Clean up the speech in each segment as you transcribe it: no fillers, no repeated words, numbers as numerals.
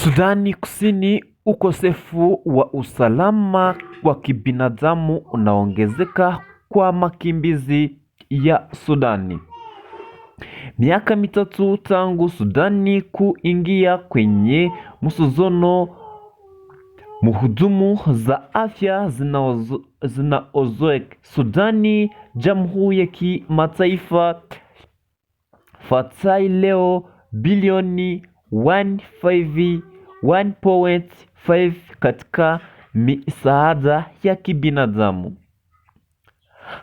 Sudani Kusini, ukosefu wa usalama wa kibinadamu unaongezeka kwa makimbizi ya Sudani. Miaka mitatu tangu Sudani kuingia kwenye mzozo, mhudumu za afya zinazoelekea Sudani, Jamhuri ya Kimataifa fatai leo bilioni 1.5 katika misaada ya kibinadamu.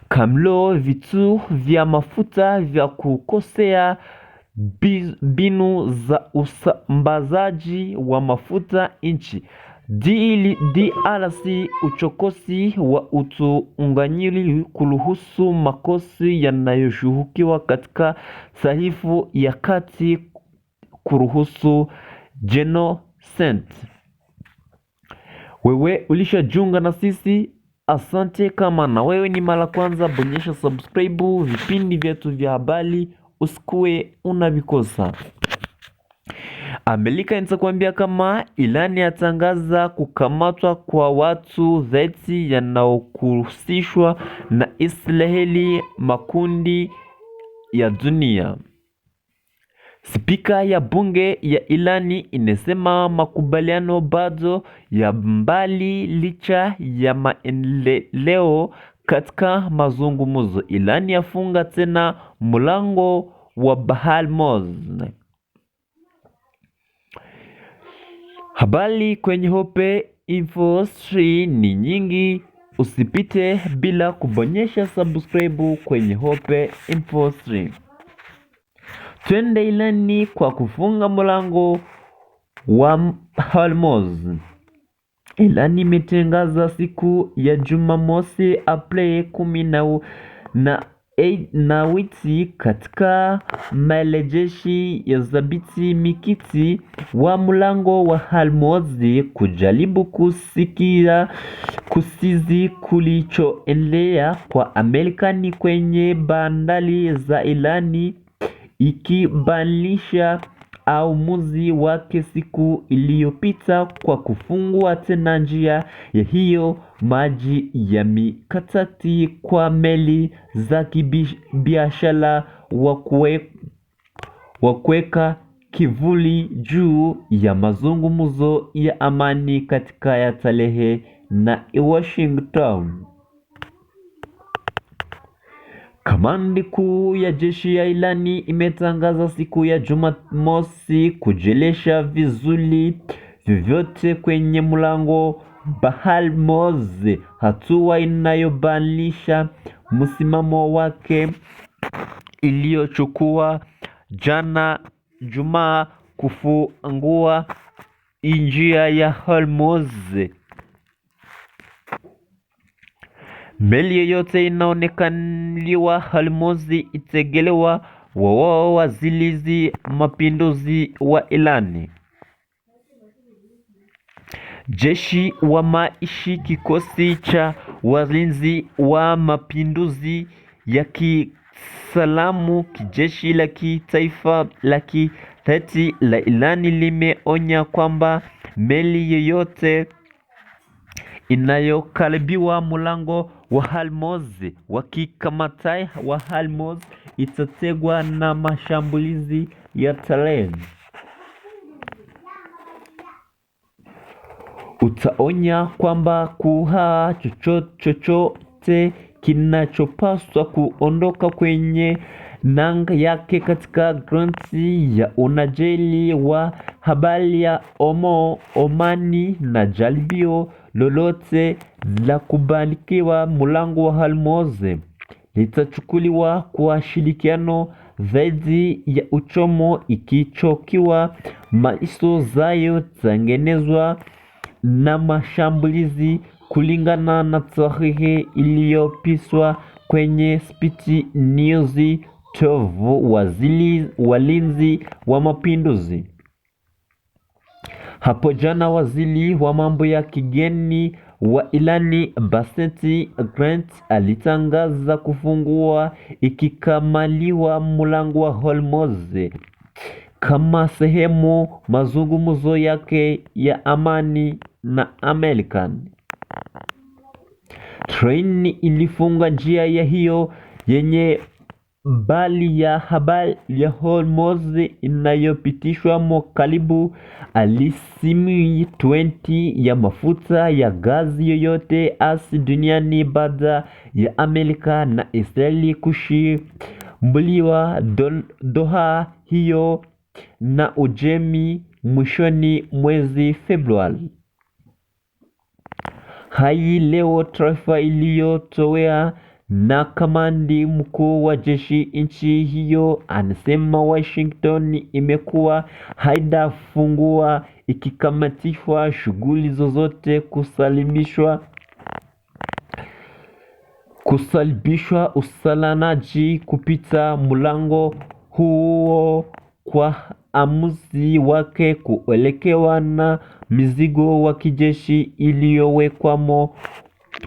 Kamlo vitu vya mafuta vya kukosea mbinu za usambazaji wa mafuta nchi DRC, uchokozi wa utuunganyili kuruhusu makosi yanayoshuhukiwa katika sahifu ya kati kuruhusu genocide. Wewe ulishajiunga na sisi, asante. Kama na wewe ni mara kwanza, bonyesha subscribe. Vipindi vyetu vya habari usikue unavikosa. Amerika inakuambia kama Iran yatangaza kukamatwa kwa watu zaidi yanayohusishwa na Israeli makundi ya dunia. Spika ya bunge ya Irani inasema makubaliano bado ya mbali licha ya maendeleo katika mazungumzo. Irani yafunga tena mlango wa Hormuz. Habari kwenye Hope Info 3 ni nyingi, usipite bila kubonyesha subscribe kwenye Hope Info 3. Twende Irani kwa kufunga mlango wa Hormuz. Irani imetangaza siku ya Jumamosi Aprili 10 na witi katika maelejeshi ya dhabiti mikiti wa mlango wa Hormuz kujaribu kusizi kulichoendelea kwa Amerikani kwenye bandari za Irani, ikibadilisha uamuzi wake siku iliyopita kwa kufungua tena njia ya hiyo maji ya mikatati kwa meli za kibiashara wa kuweka kivuli juu ya mazungumzo ya amani katika ya tarehe na Washington. Kamandi kuu ya jeshi ya Irani imetangaza siku ya Jumamosi kujelesha vizuri vyovyote kwenye mlango Hormuz, hatua inayobadilisha msimamo wake iliyochukua jana Jumaa kufungua njia ya Hormuz. Meli yoyote inaonekaniwa Hormuz itegelewa wazilizi mapinduzi wa Irani. Jeshi wa maishi kikosi cha walinzi wa mapinduzi ya kisalamu kijeshi la kitaifa la kitati la Irani limeonya kwamba meli yoyote inayokaribiwa mlango wa Hormuz wa kimataifa wa Hormuz itategwa na mashambulizi ya tereni. Utaonya kwamba kuha chochote kinachopaswa kuondoka kwenye nanga yake katika granti ya unajeli wa habari ya Omani na jaribio lolote la kubalikiwa mlango wa Hormuz litachukuliwa kwa shirikiano zaidi ya uchomo, ikichokiwa maiso zayo tengenezwa na mashambulizi, kulingana na tarehe iliyopiswa kwenye Spiti News tovu walinzi wa mapinduzi. Hapo jana waziri wa mambo ya kigeni wa Irani Baseti Grant alitangaza kufungua ikikamaliwa mlango wa Hormuz kama sehemu mazungumzo yake ya amani na American. Treni ilifunga njia ya hiyo yenye bali ya habari ya Hormuz inayopitishwa karibu asilimia 20 ya mafuta ya gazi yoyote asi duniani baada ya Amerika na Israeli kushambuliwa Doha hiyo na Ujemi mwishoni mwezi Februari. Hai leo taarifa iliyotolewa na kamandi mkuu wa jeshi nchi hiyo anasema Washington imekuwa haijafungua ikikamatishwa shughuli zozote kusalibishwa usalamaji kupita mlango huo kwa amuzi wake kuelekewa na mizigo wa kijeshi iliyowekwamo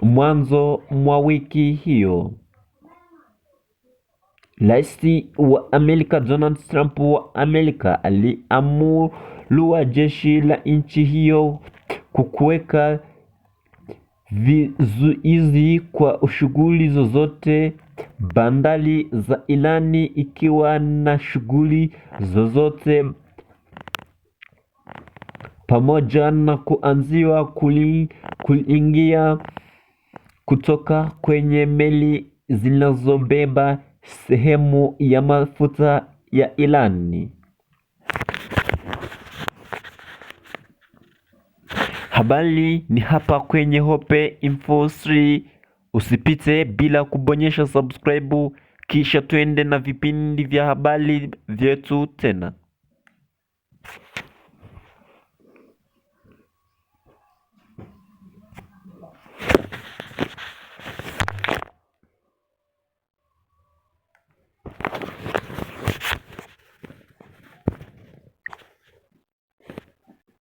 mwanzo mwa wiki hiyo. Rais wa Amerika Donald Trump wa Amerika aliamuru jeshi la nchi hiyo kuweka vizuizi kwa shughuli zozote bandari za Irani ikiwa na shughuli zozote pamoja na kuanziwa kuingia kutoka kwenye meli zinazobeba sehemu ya mafuta ya Irani. Habari ni hapa kwenye Hope Info 3. Usipite bila kubonyesha subscribe, kisha tuende na vipindi vya habari vyetu tena.